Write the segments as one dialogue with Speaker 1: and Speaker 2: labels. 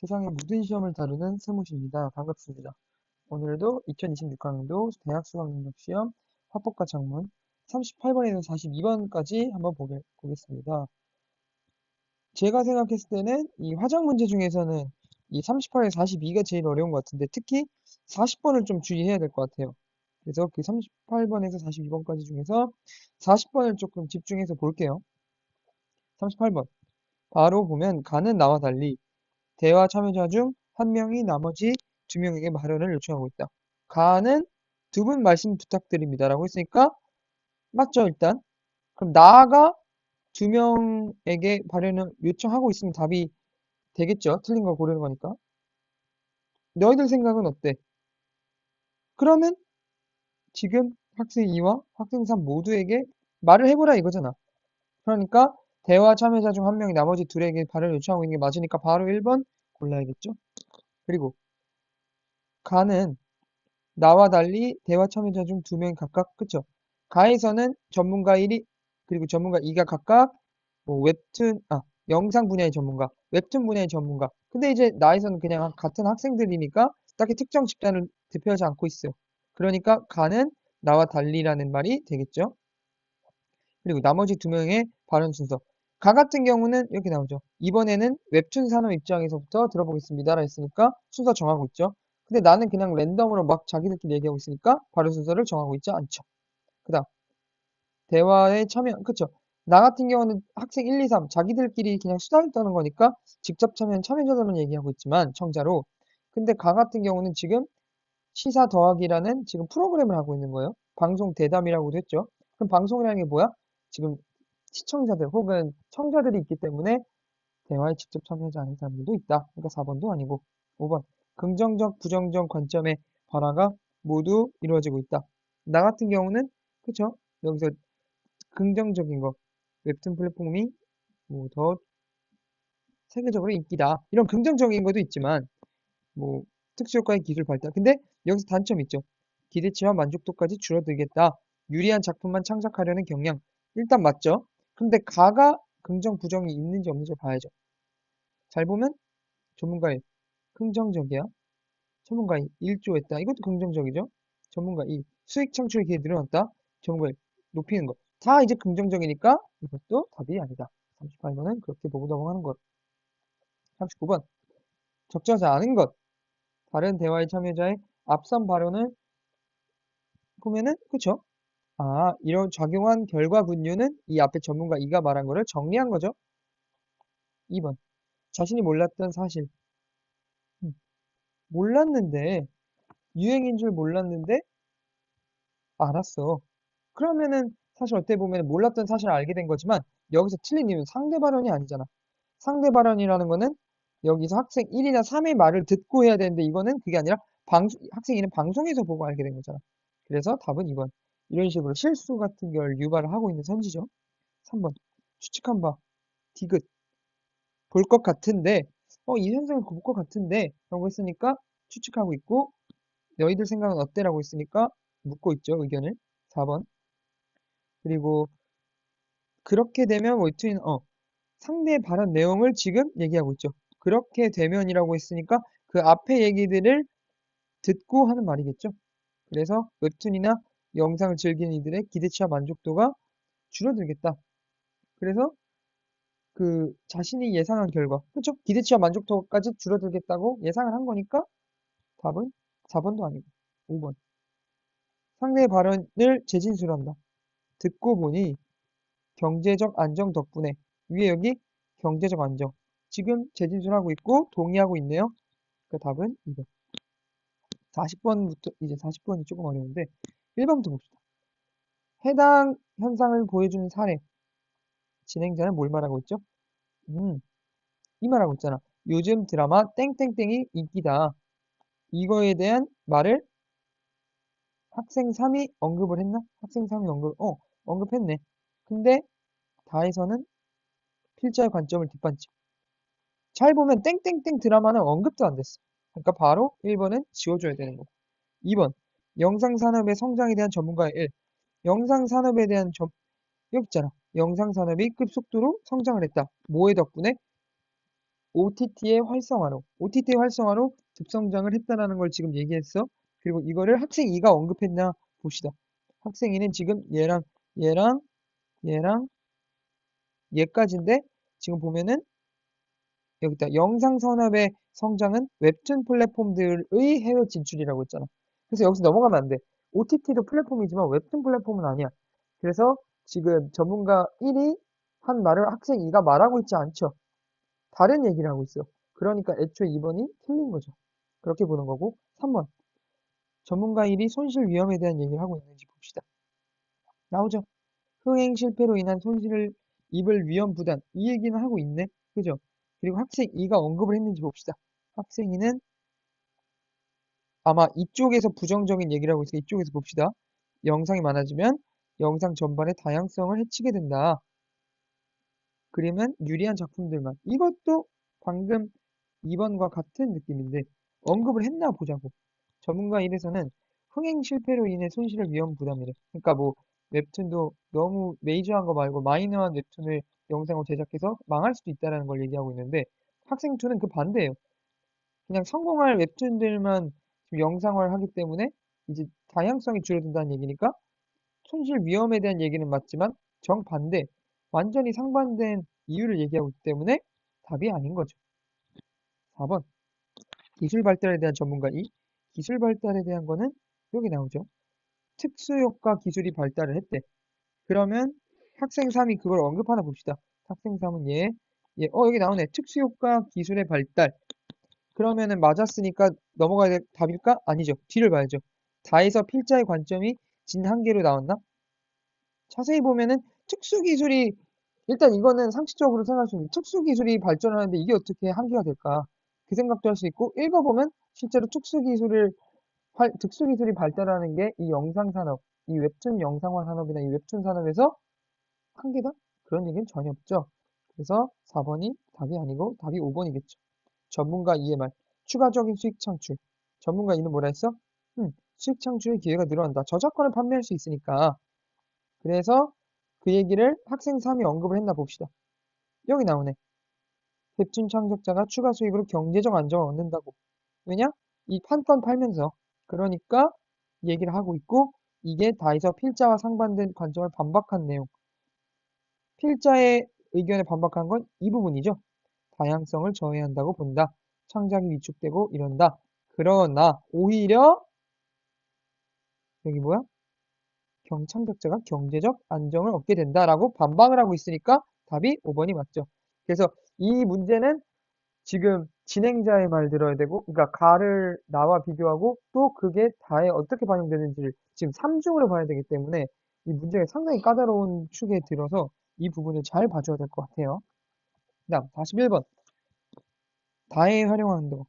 Speaker 1: 세상의 모든 시험을 다루는 세무시입니다. 반갑습니다. 오늘도 2026학년도 대학 수학능력시험 화법과 작문 38번에서 42번까지 한번 보겠습니다. 제가 생각했을 때는 이 화작 문제 중에서는 이 38에서 42가 제일 어려운 것 같은데 특히 40번을 좀 주의해야 될 것 같아요. 그래서 그 38번에서 42번까지 중에서 40번을 조금 집중해서 볼게요. 38번. 바로 보면 가는 나와 달리 대화 참여자 중 한 명이 나머지 두 명에게 발언을 요청하고 있다. 가는 두 분 말씀 부탁드립니다라고 했으니까 맞죠, 일단? 그럼 나가 두 명에게 발언을 요청하고 있으면 답이 되겠죠? 틀린 걸 고르는 거니까. 너희들 생각은 어때? 그러면 지금 학생 2와 학생 3 모두에게 말을 해보라 이거잖아. 그러니까 대화 참여자 중 한 명이 나머지 둘에게 발언을 요청하고 있는 게 맞으니까 바로 1번 골라야겠죠? 그리고 가는 나와 달리 대화 참여자 중 두 명이 각각, 그쵸? 가에서는 전문가 1이, 그리고 전문가 2가 각각, 뭐, 영상 분야의 전문가, 웹툰 분야의 전문가. 근데 이제 나에서는 그냥 같은 학생들이니까 딱히 특정 집단을 대표하지 않고 있어요. 그러니까 가는 나와 달리라는 말이 되겠죠? 그리고 나머지 두 명의 발언 순서. 가 같은 경우는 이렇게 나오죠. 이번에는 웹툰 산업 입장에서부터 들어보겠습니다라 했으니까 순서 정하고 있죠. 근데 나는 그냥 랜덤으로 막 자기들끼리 얘기하고 있으니까 발언 순서를 정하고 있지 않죠. 그 다음, 대화에 참여, 그쵸. 나 같은 경우는 학생 1, 2, 3, 자기들끼리 그냥 수다를 떠는 거니까 직접 참여한 참여자들만 얘기하고 있지만, 청자로. 근데 가 같은 경우는 지금 시사 더하기라는 지금 프로그램을 하고 있는 거예요. 방송 대담이라고도 했죠. 그럼 방송이라는 게 뭐야? 지금 시청자들 혹은 청자들이 있기 때문에 대화에 직접 참여하지 않은 사람들도 있다. 그러니까 4번도 아니고 5번. 긍정적, 부정적 관점의 변화가 모두 이루어지고 있다. 나 같은 경우는 그쵸? 여기서 긍정적인 거. 웹툰 플랫폼이 뭐 더 세계적으로 인기다. 이런 긍정적인 것도 있지만 뭐 특수효과의 기술 발달. 근데 여기서 단점이 있죠. 기대치와 만족도까지 줄어들겠다. 유리한 작품만 창작하려는 경향. 일단 맞죠? 근데 가가 긍정, 부정이 있는지 없는지 봐야죠. 잘 보면 전문가 1, 긍정적이야. 전문가 2, 일조했다. 이것도 긍정적이죠? 전문가 2, 수익 창출 기회 늘어났다. 전문가 1, 높이는 것. 다 이제 긍정적이니까 이것도 답이 아니다. 38번은 그렇게 보고 넘어가는 것. 39번, 적절하지 않은 것. 다른 대화의 참여자의 앞선 발언을 보면은, 그쵸? 아, 이런 작용한 결과 분류는 이 앞에 전문가 2가 말한 거를 정리한 거죠. 2번. 자신이 몰랐던 사실. 음, 몰랐는데, 유행인 줄 몰랐는데, 알았어. 그러면은, 사실 어떻게 보면 몰랐던 사실을 알게 된 거지만, 여기서 틀린 이유는 상대 발언이 아니잖아. 상대 발언이라는 거는, 여기서 학생 1이나 3의 말을 듣고 해야 되는데, 이거는 그게 아니라, 학생 2는 방송에서 보고 알게 된 거잖아. 그래서 답은 2번. 이런 식으로 실수 같은 걸 유발을 하고 있는 선지죠. 3번. 추측한 바, 디귿. 볼 것 같은데, 이 현상을 볼 것 같은데, 라고 했으니까 추측하고 있고, 너희들 생각은 어때? 라고 했으니까 묻고 있죠, 의견을. 4번. 그리고, 그렇게 되면 웹툰, 상대의 발언 내용을 지금 얘기하고 있죠. 그렇게 되면이라고 했으니까 그 앞에 얘기들을 듣고 하는 말이겠죠. 그래서 웹툰이나 영상을 즐기는 이들의 기대치와 만족도가 줄어들겠다. 그래서 그 자신이 예상한 결과, 그쵸? 기대치와 만족도까지 줄어들겠다고 예상을 한 거니까 답은 4번도 아니고 5번. 상대의 발언을 재진술한다. 듣고 보니 경제적 안정 덕분에 위에 여기 경제적 안정. 지금 재진술하고 있고 동의하고 있네요. 그 답은 2번. 40번부터 이제 40번이 조금 어려운데 1번부터 봅시다. 해당 현상을 보여주는 사례. 진행자는 뭘 말하고 있죠? 이 말하고 있잖아. 요즘 드라마 땡땡땡이 인기다. 이거에 대한 말을 학생 3이 언급을 했나? 학생 3이 언급했네. 근데 다에서는 필자의 관점을 뒷받침. 잘 보면 땡땡땡 드라마는 언급도 안 됐어. 그러니까 바로 1번은 지워줘야 되는 거고. 2번. 영상산업의 성장에 대한 전문가의 1. 영상산업에 대한 여기 있잖아. 영상산업이 급속도로 성장을 했다. 뭐의 덕분에? OTT의 활성화로 급성장을 했다라는 걸 지금 얘기했어. 그리고 이거를 학생 2가 언급했나 봅시다. 학생 2는 지금 얘랑 얘까지인데 지금 보면은 여기다 영상 산업의 성장은 웹툰 플랫폼들의 해외 진출이라고 했잖아. 그래서 여기서 넘어가면 안 돼. OTT도 플랫폼이지만 웹툰 플랫폼은 아니야. 그래서 지금 전문가 1이 한 말을 학생 2가 말하고 있지 않죠. 다른 얘기를 하고 있어. 그러니까 애초에 2번이 틀린 거죠. 그렇게 보는 거고 3번 전문가 1이 손실 위험에 대한 얘기를 하고 있는지 봅시다. 나오죠. 흥행 실패로 인한 손실을 입을 위험 부담 이 얘기는 하고 있네. 그죠? 그리고 학생 2가 언급을 했는지 봅시다. 학생 2는 아마 이쪽에서 부정적인 얘기를 하고 있으니까 이쪽에서 봅시다. 영상이 많아지면 영상 전반의 다양성을 해치게 된다. 그림은 유리한 작품들만. 이것도 방금 2번과 같은 느낌인데 언급을 했나 보자고. 전문가 1에서는 흥행 실패로 인해 손실을 위험 부담이래. 그러니까 뭐 웹툰도 너무 메이저한 거 말고 마이너한 웹툰을 영상으로 제작해서 망할 수도 있다는 걸 얘기하고 있는데 학생 2는 그 반대예요. 그냥 성공할 웹툰들만 지금 영상화를 하기 때문에 이제 다양성이 줄어든다는 얘기니까 손실 위험에 대한 얘기는 맞지만 정반대, 완전히 상반된 이유를 얘기하고 있기 때문에 답이 아닌 거죠. 4번. 기술 발달에 대한 전문가 2. 기술 발달에 대한 거는 여기 나오죠. 특수효과 기술이 발달을 했대. 그러면 학생 3이 그걸 언급하나 봅시다. 학생 3은 여기 나오네. 특수효과 기술의 발달. 그러면은 맞았으니까 넘어가야 될 답일까? 아니죠. 뒤를 봐야죠. 다에서 필자의 관점이 진 한계로 나왔나? 자세히 보면은 특수기술이 일단 이거는 상식적으로 생각할 수 있는 특수기술이 발전하는데 이게 어떻게 한계가 될까? 그 생각도 할 수 있고 읽어보면 실제로 특수기술이 발달하는 게 이 영상산업, 이 웹툰 영상화 산업이나 이 웹툰 산업에서 한계다? 그런 얘기는 전혀 없죠. 그래서 4번이 답이 아니고 답이 5번이겠죠. 전문가 2의 말. 추가적인 수익 창출. 전문가 2는 뭐라 했어? 수익 창출의 기회가 늘어난다. 저작권을 판매할 수 있으니까. 그래서 그 얘기를 학생 3이 언급을 했나 봅시다. 여기 나오네. 웹툰 창작자가 추가 수익으로 경제적 안정을 얻는다고. 왜냐? 이 판권 팔면서. 그러니까 얘기를 하고 있고 이게 다에서 필자와 상반된 관점을 반박한 내용. 필자의 의견에 반박한 건 이 부분이죠. 다양성을 저해한다고 본다. 창작이 위축되고 이런다. 그러나 오히려 여기 뭐야? 경창작자가 경제적 안정을 얻게 된다라고 반박을 하고 있으니까 답이 5번이 맞죠. 그래서 이 문제는 지금 진행자의 말 들어야 되고, 그러니까 가를 나와 비교하고 또 그게 다에 어떻게 반영되는지를 지금 3중으로 봐야 되기 때문에 이 문제가 상당히 까다로운 축에 들어서 이 부분을 잘 봐줘야 될 것 같아요. 다음 41번. 다에 활용하는 거.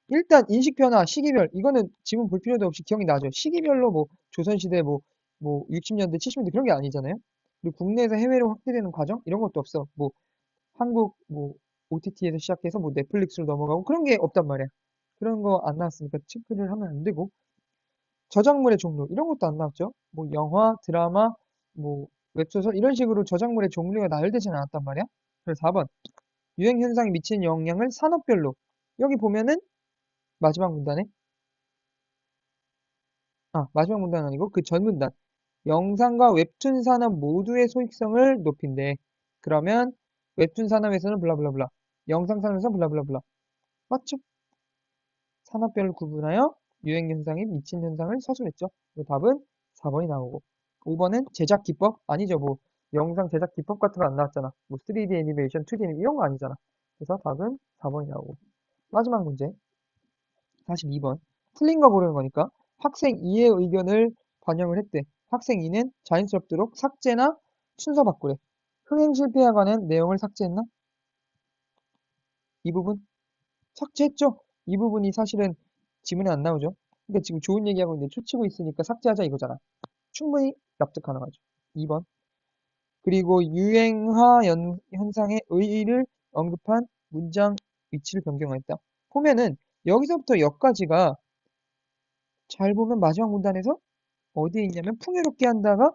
Speaker 1: 일단 인식 변화, 시기별 이거는 지문 볼 필요도 없이 기억이 나죠. 시기별로 뭐 조선시대 뭐 60년대, 70년대 그런 게 아니잖아요. 그리고 국내에서 해외로 확대되는 과정 이런 것도 없어. 뭐 한국 뭐 OTT에서 시작해서 뭐 넷플릭스로 넘어가고 그런 게 없단 말이야. 그런 거 안 나왔으니까 체크를 하면 안 되고 저작물의 종류 이런 것도 안 나왔죠. 뭐 영화, 드라마, 뭐 웹소설 이런 식으로 저작물의 종류가 나열되진 않았단 말이야. 그래서 4번 유행 현상이 미치는 영향을 산업별로 여기 보면은 마지막 문단에 마지막 문단은 아니고 그 전 문단. 영상과 웹툰 산업 모두의 소익성을 높인대. 그러면 웹툰 산업에서는 블라블라블라. 영상 산업에서는 블라블라블라. 맞죠? 산업별로 구분하여 유행 현상에 미친 현상을 서술했죠. 그 답은 4번이 나오고. 5번은 제작 기법? 아니죠. 뭐 영상 제작 기법 같은 거 안 나왔잖아. 뭐 3D 애니메이션, 2D 애니메이션 이런 거 아니잖아. 그래서 답은 4번이 나오고. 마지막 문제. 42번. 틀린 거 고르는 거니까 학생 2의 의견을 반영을 했대. 학생 2는 자연스럽도록 삭제나 순서 바꾸래. 흥행 실패에 관한 내용을 삭제했나? 이 부분? 삭제했죠? 이 부분이 사실은 지문에 안 나오죠? 그러니까 지금 좋은 얘기하고 있는데 초치고 있으니까 삭제하자 이거잖아. 충분히 납득 가능하죠. 2번. 그리고 유행화 현상의 의의를 언급한 문장 위치를 변경했다. 보면은 여기서부터 여기까지가 잘 보면 마지막 문단에서 어디에 있냐면 풍요롭게 한다가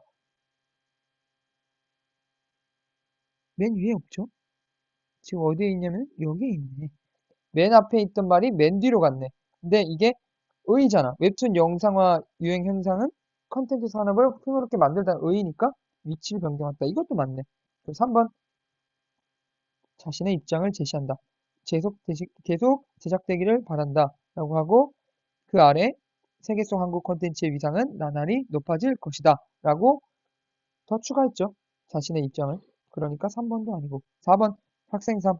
Speaker 1: 맨 위에 없죠? 지금 어디에 있냐면 여기에 있네. 맨 앞에 있던 말이 맨 뒤로 갔네. 근데 이게 의잖아. 웹툰 영상화 유행 현상은 컨텐츠 산업을 풍요롭게 만들다는 의니까 위치를 변경한다. 이것도 맞네. 그리고 3번 자신의 입장을 제시한다. 계속 제작되기를 바란다. 라고 하고 그 아래 세계 속 한국 콘텐츠의 위상은 나날이 높아질 것이다. 라고 더 추가했죠. 자신의 입장을. 그러니까 3번도 아니고. 4번 학생 3.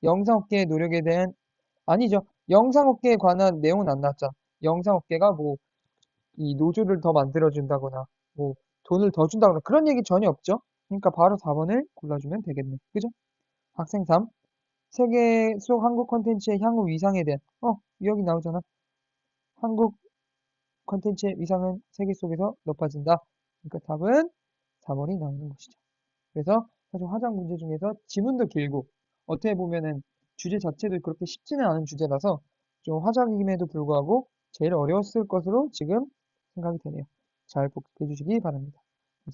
Speaker 1: 영상업계의 노력에 대한 아니죠. 영상업계에 관한 내용은 안 나왔잖아. 영상업계가 뭐 이 노조를 더 만들어준다거나 뭐 돈을 더 준다거나 그런 얘기 전혀 없죠. 그러니까 바로 4번을 골라주면 되겠네. 그죠? 학생 3. 세계 속 한국 콘텐츠의 향후 위상에 대한 여기 나오잖아. 한국 콘텐츠의 위상은 세계 속에서 높아진다. 그러니까 답은 4번이 나오는 것이죠. 그래서 사실 화작 문제 중에서 지문도 길고 어떻게 보면은 주제 자체도 그렇게 쉽지는 않은 주제라서 좀 화작임에도 불구하고 제일 어려웠을 것으로 지금 생각이 되네요. 잘 복습해 주시기 바랍니다.